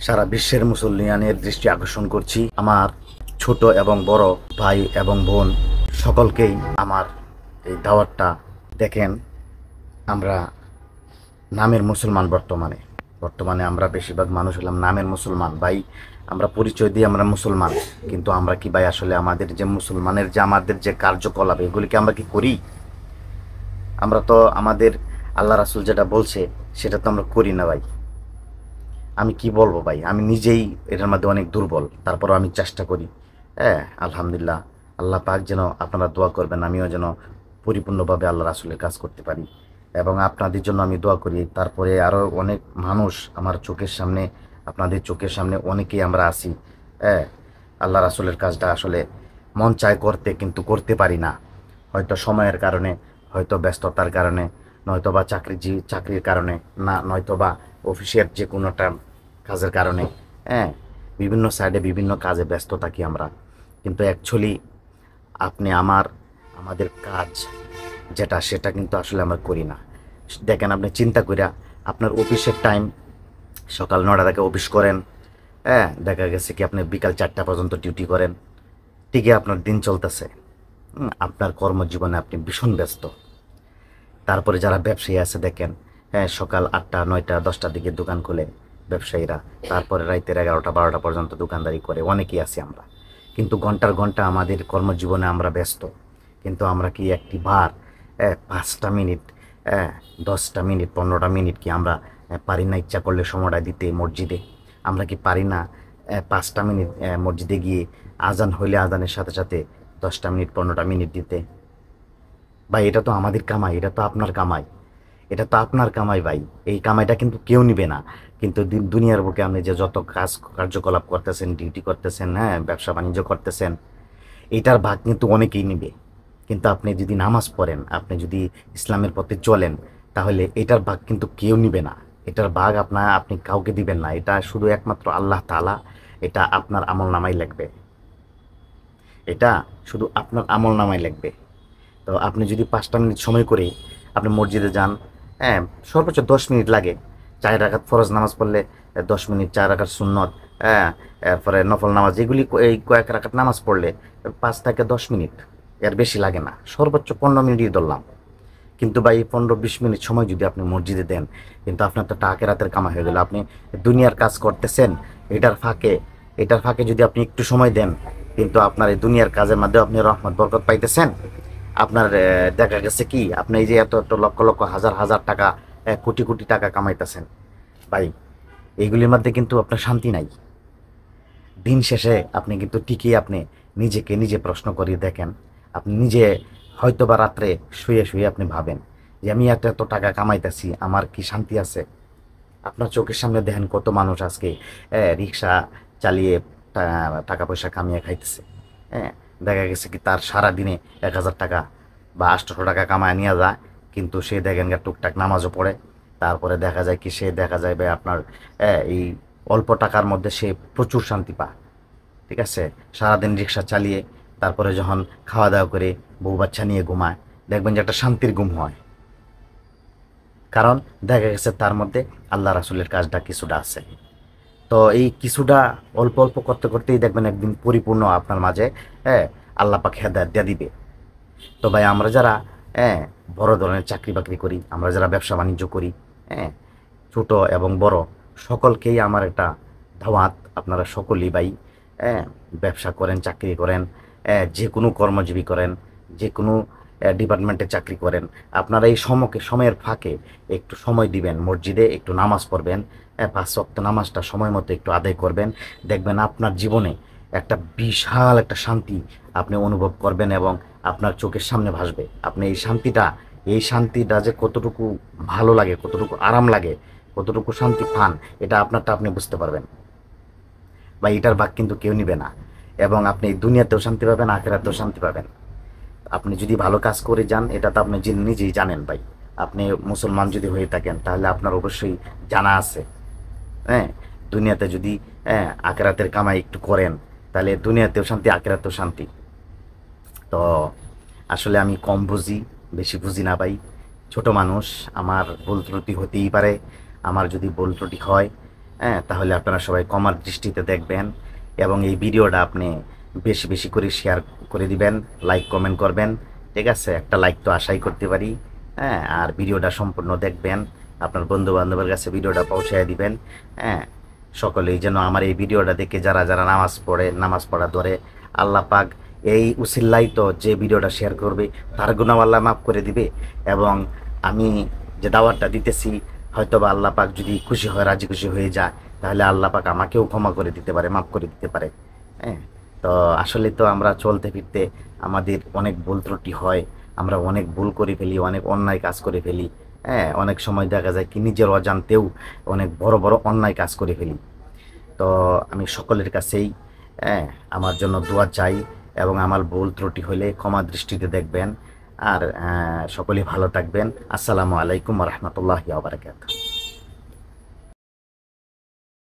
সারা বিশ্বের মুসলিয়ানের দৃষ্টি আকর্ষণ করছি। আমার ছোট এবং বড় ভাই এবং বোন সকলকেই আমার এই দাওয়াতটা দেখেন। আমরা নামের মুসলমান বর্তমানে বর্তমানে আমরা বেশিরভাগ মানুষ হলাম নামের মুসলমান ভাই। আমরা পরিচয় দিই আমরা মুসলমান, কিন্তু আমরা কি ভাই আসলে আমাদের যে মুসলমানের যে আমাদের যে কার্যকলাপ এগুলিকে আমরা কি করি? আমরা তো আমাদের আল্লাহ রাসূল যেটা বলছে সেটা তো আমরা করি না ভাই। আমি কি বলবো ভাই, আমি নিজেই এটার মধ্যে অনেক দুর্বল, তারপরও আমি চেষ্টা করি। হ্যাঁ, আলহামদুলিল্লাহ। আল্লাহ পাক যেন আপনারা দোয়া করবেন, আমিও যেন পরিপূর্ণভাবে আল্লাহ রাসূলের কাজ করতে পারি, এবং আপনাদের জন্য আমি দোয়া করি। তারপরে আরও অনেক মানুষ আমার চোখের সামনে, আপনাদের চোখের সামনে অনেকেই আমরা আছি। হ্যাঁ, আল্লাহ রাসূলের কাজটা আসলে মন চায় করতে, কিন্তু করতে পারি না। হয়তো সময়ের কারণে, হয়তো ব্যস্ততার কারণে, নয়তোবা চাকরির কারণে, না নয়তোবা অফিসের যে কোনোটা কাজের কারণে। হ্যাঁ, বিভিন্ন সাইডে বিভিন্ন কাজে ব্যস্ত থাকি আমরা, কিন্তু অ্যাকচুয়ালি আপনি আমাদের কাজ যেটা সেটা কিন্তু আসলে আমরা করি না। দেখেন, আপনি চিন্তা কইরা আপনার অফিসের টাইম সকাল 9টা থেকে অফিস করেন। হ্যাঁ, দেখা গেছে কি আপনি বিকাল 4টা পর্যন্ত ডিউটি করেন, ঠিকই আপনার দিন চলতেছে। আপনার কর্মজীবনে আপনি ভীষণ ব্যস্ত। তারপরে যারা ব্যবসায়ী আছে দেখেন, হ্যাঁ, সকাল 8টা 9টা 10টার দিকে দোকান খোলে ব্যবসায়ীরা, তারপরে রাতের 11টা 12টা পর্যন্ত দোকানদারি করে, অনেকেই আছি আমরা। কিন্তু ঘন্টার ঘন্টা আমাদের কর্মজীবনে আমরা ব্যস্ত, কিন্তু আমরা কি একটি বার 5টা মিনিট, 10টা মিনিট 15টা মিনিট কি আমরা পারি না ইচ্ছা করলে সময়টা দিতে মসজিদে? আমরা কি পারি না 5টা মিনিট মসজিদে গিয়ে আজান হইলে আজানের সাথে সাথে 10টা মিনিট 15টা মিনিট দিতে? ভাই, এটা তো আমাদের কামাই, এটা তো আপনার কামাই, এটা তো আপনার কামাই ভাই। এই কামাইটা কিন্তু কেউ নিবে না। কিন্তু দুনিয়ার বুকে আপনি যে যত কার্যকলাপ করতেছেন, ডিউটি করতেছেন, হ্যাঁ, ব্যবসা বাণিজ্য করতেছেন, এটার ভাগ কিন্তু অনেকেই নিবে। কিন্তু আপনি যদি নামাজ পড়েন, আপনি যদি ইসলামের পথে চলেন, তাহলে এটার ভাগ কিন্তু কেউ নিবে না। এটার ভাগ আপনি কাউকে দিবেন না। এটা শুধু একমাত্র আল্লাহ তাআলা, এটা আপনার আমল নামাই লাগবে। এটা শুধু আপনার আমল নামাই লাগবে। তো আপনি যদি 5টা মিনিট সময় করে আপনি মসজিদে যান, হ্যাঁ, সর্বোচ্চ 10 মিনিট লাগে। 4 রাকাত ফরজ নামাজ পড়লে 10 মিনিট, 4 রাকাত সুন্নত, হ্যাঁ, এরপরে নফল নামাজ, এগুলি এই কয়েক রাকাত নামাজ পড়লে 5 থেকে 10 মিনিট, এর বেশি লাগে না। সর্বোচ্চ 15 মিনিটই ধরলাম। কিন্তু ভাই, 15-20 মিনিট সময় যদি আপনি মসজিদে দেন, কিন্তু আপনার তো টাকা রাতের কামাই হয়ে গেল। আপনি দুনিয়ার কাজ করতেছেন, এটার ফাঁকে এটার ফাঁকে যদি আপনি একটু সময় দেন, কিন্তু আপনার এই দুনিয়ার কাজের মাধ্যমে আপনি রহমত বরকত পাইতেছেন। আপনার দেখা গেছে কি আপনি এই যে এত এত লক্ষ লক্ষ হাজার হাজার টাকা, কোটি কোটি টাকা কামাইতেছেন ভাই, এইগুলির মধ্যে কিন্তু আপনার শান্তি নাই। দিন শেষে আপনি কিন্তু ঠিকই আপনি নিজেকে নিজে প্রশ্ন করিয়ে দেখেন। আপনি নিজে হয়তো বা রাত্রে শুয়ে শুয়ে আপনি ভাবেন যে আমি এত এত টাকা কামাইতেছি, আমার কি শান্তি আছে? আপনার চোখের সামনে দেখেন কত মানুষ আজকে রিক্সা চালিয়ে টাকা পয়সা কামিয়ে খাইতেছে। হ্যাঁ, দেখা গেছে কি তার সারা দিনে 1000 টাকা বা 800 টাকা কামায় নিয়ে যায়, কিন্তু সে দেখেন গা টুকটাক নামাজও পড়ে। তারপরে দেখা যায় কি সে দেখা যায় ভাই আপনার এই অল্প টাকার মধ্যে সে প্রচুর শান্তি পায়। ঠিক আছে, সারাদিন রিক্সা চালিয়ে তারপরে যখন খাওয়া দাওয়া করে বউ বাচ্চা নিয়ে ঘুমায়, দেখবেন যে একটা শান্তির ঘুম হয়। কারণ দেখা গেছে তার মধ্যে আল্লাহ রাসূলের কাজটা কিছুটা আছে। তো এই কিছুটা অল্প অল্প করতে করতেই দেখবেন একদিন পরিপূর্ণ আপনার মাঝে, হ্যাঁ, আল্লাহ পাক হেদায়েত দিয়ে দিবে। তো ভাই, আমরা যারা হ্যাঁ বড় ধরনের চাকরি বাকরি করি, আমরা যারা ব্যবসা বাণিজ্য করি, হ্যাঁ, ছোট এবং বড় সকলকেই আমার একটা দাওয়াত। আপনারা সকলেই ভাই, হ্যাঁ, ব্যবসা করেন, চাকরি করেন, যে কোনো কর্মজীবী করেন, যে কোনো ডিপার্টমেন্টে চাকরি করেন, আপনারা এই সময়ের ফাঁকে একটু সময় দিবেন, মসজিদে একটু নামাজ পড়বেন, 5 ওয়াক্ত নামাজটা সময় মতো একটু আদায় করবেন। দেখবেন আপনার জীবনে একটা বিশাল একটা শান্তি আপনি অনুভব করবেন, এবং আপনার চোখের সামনে ভাসবে। আপনি এই শান্তিটা যে কতটুকু ভালো লাগে, কতটুকু আরাম লাগে, কতটুকু শান্তি পান, এটা আপনারটা আপনি বুঝতে পারবেন। বা এটার ভাগ কিন্তু কেউ নিবে না। এবং আপনি এই দুনিয়াতেও শান্তি পাবেন, আখেরাতেও শান্তি পাবেন। আপনি যদি ভালো কাজ করে যান, এটা তো আপনি নিজেই জানেন ভাই। আপনি মুসলমান যদি হয়ে থাকেন, তাহলে আপনার অবশ্যই জানা আছে, হ্যাঁ, দুনিয়াতে যদি আখেরাতের কামাই একটু করেন, তাহলে দুনিয়াতেও শান্তি, আখেরাতেও শান্তি। তো আসলে আমি কম বুঝি, বেশি বুঝি না ভাই, ছোট মানুষ, আমার ভুল ত্রুটি হতেই পারে। আমার যদি ভুল ত্রুটি হয়, হ্যাঁ, তাহলে আপনারা সবাই ক্ষমার দৃষ্টিতে দেখবেন এবং এই ভিডিওটা আপনি বেশি বেশি করে শেয়ার করে দিবেন, লাইক কমেন্ট করবেন। ঠিক আছে, একটা লাইক তো আশাই করতে পারি। হ্যাঁ, আর ভিডিওটা সম্পূর্ণ দেখবেন, আপনার বন্ধু বান্ধবের কাছে ভিডিওটা পৌঁছায় দিবেন। হ্যাঁ, সকলেই যেন আমার এই ভিডিওটা দেখে যারা যারা নামাজ পড়ে, নামাজ পড়া ধরে, আল্লাহ পাক এই উসিল্লাই তো যে ভিডিওটা শেয়ার করবে তার গুনাহ আল্লাহ মাফ করে দিবে। এবং আমি যে দাওয়াতটা দিতেছি, হয়তো বা আল্লাহ পাক যদি খুশি হয়, রাজি খুশি হয়ে যায়, তাহলে আল্লাহ পাক আমাকেও ক্ষমা করে দিতে পারে, মাফ করে দিতে পারে। হ্যাঁ, তো আসলে তো আমরা চলতে ফিরতে আমাদের অনেক ভুল ত্রুটি হয়, আমরা অনেক ভুল করে ফেলি, অনেক অন্যায় কাজ করে ফেলি। হ্যাঁ, অনেক সময় দেখা যায় কি নিজের অজান্তেও অনেক বড় বড় অন্যায় কাজ করে ফেলি। তো আমি সকলের কাছেই হ্যাঁ আমার জন্য দোয়া চাই এবং আমার ভুল ত্রুটি হলে ক্ষমা দৃষ্টিতে দেখবেন। আর সকলেই ভালো থাকবেন। আসসালামু আলাইকুম রহমতুল্লাহি ওয়া বারাকাতুহু।